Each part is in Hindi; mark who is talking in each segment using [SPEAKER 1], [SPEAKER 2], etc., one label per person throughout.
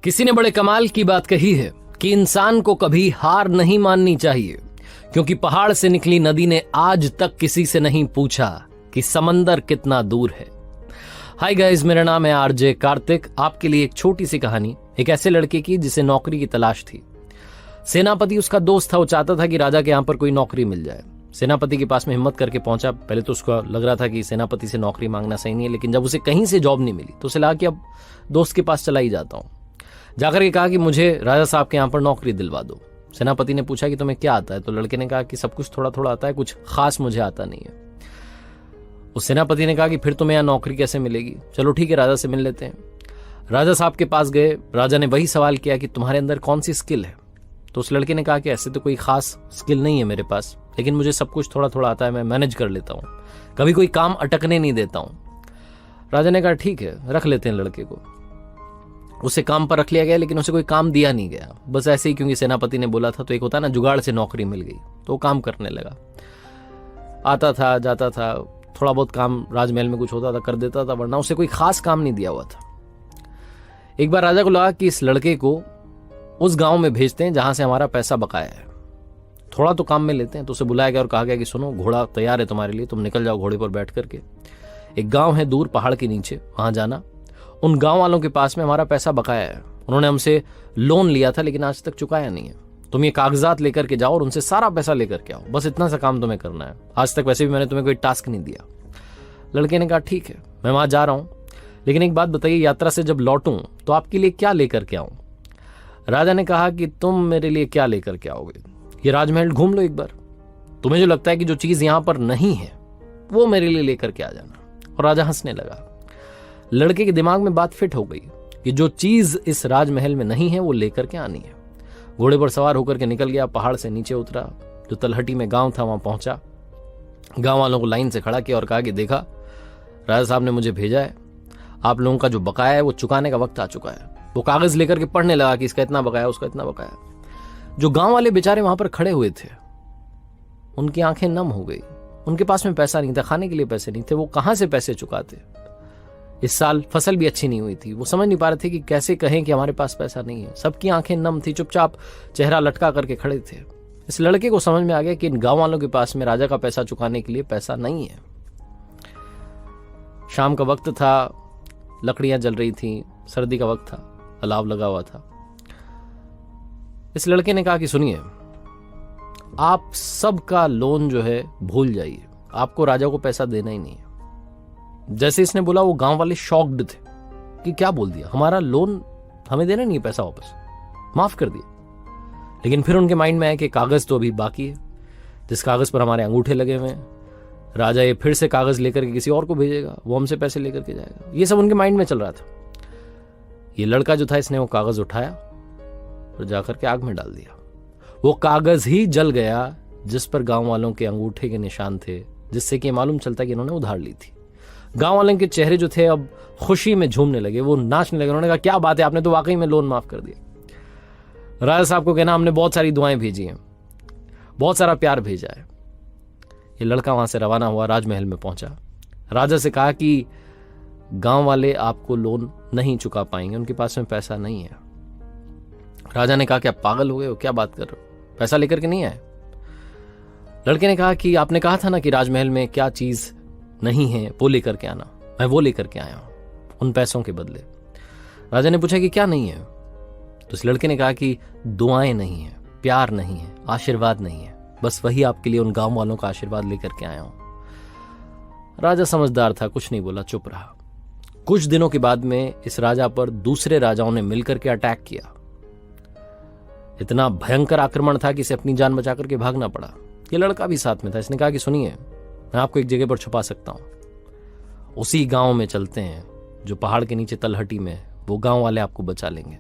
[SPEAKER 1] किसी ने बड़े कमाल की बात कही है कि इंसान को कभी हार नहीं माननी चाहिए, क्योंकि पहाड़ से निकली नदी ने आज तक किसी से नहीं पूछा कि समंदर कितना दूर है। हाय गाइस, मेरा नाम है आरजे कार्तिक। आपके लिए एक छोटी सी कहानी एक ऐसे लड़के की जिसे नौकरी की तलाश थी। सेनापति उसका दोस्त था। वो चाहता था कि राजा के यहां पर कोई नौकरी मिल जाए। सेनापति के पास में हिम्मत करके पहुंचा। पहले तो उसको लग रहा था कि सेनापति से नौकरी मांगना सही नहीं है, लेकिन जब उसे कहीं से जॉब नहीं मिली तो उसे लगा कि अब दोस्त के पास चला ही जाता हूं। जाकर के कहा कि मुझे राजा साहब के यहां पर नौकरी दिलवा दो। सेनापति ने पूछा कि तुम्हें क्या आता है? तो लड़के ने कहा कि सब कुछ थोड़ा थोड़ा आता है, कुछ खास मुझे आता नहीं है। उस सेनापति ने कहा कि फिर तुम्हें यहां नौकरी कैसे मिलेगी? चलो ठीक है, राजा से मिल लेते हैं। राजा साहब के पास गए। राजा ने वही सवाल किया कि तुम्हारे अंदर कौन सी स्किल है? तो उस लड़के ने कहा कि ऐसे तो कोई खास स्किल नहीं है मेरे पास, लेकिन मुझे सब कुछ थोड़ा थोड़ा आता है, मैं मैनेज कर लेता हूं, कभी कोई काम अटकने नहीं देता हूं। राजा ने कहा ठीक है, रख लेते हैं लड़के को। उसे काम पर रख लिया गया, लेकिन उसे कोई काम दिया नहीं गया। बस ऐसे ही, क्योंकि सेनापति ने बोला था, तो एक होता है ना, जुगाड़ से नौकरी मिल गई, तो वो काम करने लगा। आता था, जाता था, थोड़ा बहुत काम राजमहल में कुछ होता था कर देता था, वरना उसे कोई खास काम नहीं दिया हुआ था। एक बार राजा को लगा कि इस लड़के को उस गांव में भेजते हैं जहां से हमारा पैसा बकाया है, थोड़ा तो काम में लेते हैं। तो उसे बुलाया गया और कहा गया कि सुनो, घोड़ा तैयार है तुम्हारे लिए, तुम निकल जाओ घोड़े पर बैठ करके। एक गांव है दूर पहाड़ के नीचे, वहां जाना। उन गांव वालों के पास में हमारा पैसा बकाया है, उन्होंने हमसे लोन लिया था लेकिन आज तक चुकाया नहीं है। तुम ये कागजात लेकर के जाओ और उनसे सारा पैसा लेकर के आओ। बस इतना सा काम तुम्हें करना है। आज तक वैसे भी मैंने तुम्हें कोई टास्क नहीं दिया। लड़के ने कहा ठीक है, मैं वहां जा रहा हूं, लेकिन एक बात बताइए, यात्रा से जब लौटूं तो आपके लिए क्या लेकर के आऊं? राजा ने कहा कि तुम मेरे लिए क्या लेकर के आओगे? ये राजमहल घूम लो एक बार, तुम्हें जो लगता है कि जो चीज यहां पर नहीं है वो मेरे लिए लेकर के आ जाना। और राजा हंसने लगा। लड़के के दिमाग में बात फिट हो गई कि जो चीज इस राजमहल में नहीं है वो लेकर के आनी है। घोड़े पर सवार होकर के निकल गया, पहाड़ से नीचे उतरा, जो तलहटी में गांव था वहां पहुंचा। गांव वालों को लाइन से खड़ा किया और कहा कि देखा, राजा साहब ने मुझे भेजा है, आप लोगों का जो बकाया है वो चुकाने का वक्त आ चुका है। वो कागज लेकर के पढ़ने लगा कि इसका इतना बकाया, उसका इतना बकाया। जो गांव वाले बेचारे वहां पर खड़े हुए थे, उनकी आंखें नम हो गई। उनके पास में पैसा नहीं था, खाने के लिए पैसे नहीं थे, वो कहां से पैसे चुकाते? इस साल फसल भी अच्छी नहीं हुई थी। वो समझ नहीं पा रहे थे कि कैसे कहें कि हमारे पास पैसा नहीं है। सबकी आंखें नम थी, चुपचाप चेहरा लटका करके खड़े थे। इस लड़के को समझ में आ गया कि इन गांव वालों के पास में राजा का पैसा चुकाने के लिए पैसा नहीं है। शाम का वक्त था, लकड़ियां जल रही थी, सर्दी का वक्त था, अलाव लगा हुआ था। इस लड़के ने कहा कि सुनिए, आप सबका लोन जो है भूल जाइए, आपको राजा को पैसा देना ही नहीं है। जैसे इसने बोला, वो गांव वाले शॉक्ड थे कि क्या बोल दिया, हमारा लोन हमें देना नहीं है, पैसा वापस माफ कर दिया। लेकिन फिर उनके माइंड में आया कि कागज तो अभी बाकी है, जिस कागज पर हमारे अंगूठे लगे हुए हैं, राजा ये फिर से कागज लेकर के किसी और को भेजेगा, वो हमसे पैसे लेकर के जाएगा। ये सब उनके माइंड में चल रहा था। ये लड़का जो था, इसने वो कागज उठाया और जाकर के आग में डाल दिया। वो कागज ही जल गया जिस पर गांव वालों के अंगूठे के निशान थे, जिससे कि मालूम चलता कि इन्होंने उधार ली थी। गांव वालों के चेहरे जो थे अब खुशी में झूमने लगे, वो नाचने लगे। उन्होंने कहा क्या बात है, आपने तो वाकई में लोन माफ कर दिया। राजा साहब को कहना, हमने बहुत सारी दुआएं भेजी हैं, बहुत सारा प्यार भेजा है। ये लड़का वहां से रवाना हुआ, राजमहल में पहुंचा। राजा से कहा कि गांव वाले आपको लोन नहीं चुका पाएंगे, उनके पास में पैसा नहीं है। राजा ने कहा कि आप पागल हो गए हो, क्या बात कर रहे हो, पैसा लेकर के नहीं आए? लड़के ने कहा कि आपने कहा था ना कि राजमहल में क्या चीज नहीं है वो लेकर के आना, मैं वो लेकर के आया हूं उन पैसों के बदले। राजा ने पूछा कि क्या नहीं है? तो इस लड़के ने कहा कि दुआएं नहीं है, प्यार नहीं है, आशीर्वाद नहीं है, बस वही आपके लिए उन गांव वालों का आशीर्वाद लेकर के आया हूं। राजा समझदार था, कुछ नहीं बोला, चुप रहा। कुछ दिनों के बाद में इस राजा पर दूसरे राजाओं ने मिलकर के अटैक किया। इतना भयंकर आक्रमण था कि इसे अपनी जान बचा करके भागना पड़ा। ये लड़का भी साथ में था। इसने कहा कि सुनिए, मैं आपको एक जगह पर छुपा सकता हूं, उसी गांव में चलते हैं जो पहाड़ के नीचे तलहटी में, वो गांव वाले आपको बचा लेंगे।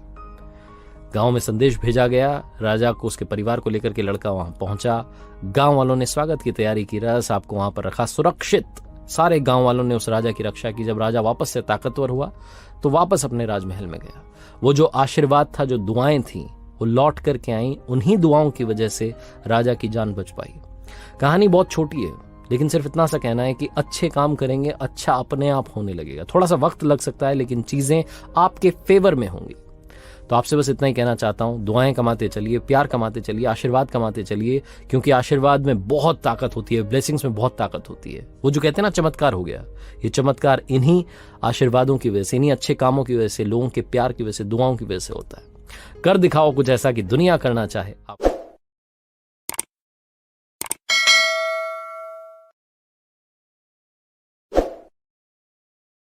[SPEAKER 1] गांव में संदेश भेजा गया, राजा को, उसके परिवार को लेकर के लड़का वहां पहुंचा। गांव वालों ने स्वागत की तैयारी की, राजा साहब को वहां पर रखा सुरक्षित। सारे गांव वालों ने उस राजा की रक्षा की। जब राजा वापस से ताकतवर हुआ तो वापस अपने राजमहल में गया। वो जो आशीर्वाद था, जो दुआएं थी, वो लौट करके आई। उन्हीं दुआओं की वजह से राजा की जान बच पाई। कहानी बहुत छोटी है, लेकिन सिर्फ इतना सा कहना है कि अच्छे काम करेंगे, अच्छा अपने आप होने लगेगा। थोड़ा सा वक्त लग सकता है, लेकिन चीजें आपके फेवर में होंगी। तो आपसे बस इतना ही कहना चाहता हूं, दुआएं कमाते चलिए, प्यार कमाते चलिए, आशीर्वाद कमाते चलिए, क्योंकि आशीर्वाद में बहुत ताकत होती है, ब्लेसिंग्स में बहुत ताकत होती है। वो जो कहते हैं ना चमत्कार हो गया, ये चमत्कार इन्हीं आशीर्वादों की वजह से, इन्हीं अच्छे कामों की वजह से, लोगों के प्यार की वजह से, दुआओं की वजह से होता है। कर दिखाओ कुछ ऐसा कि दुनिया करना चाहे।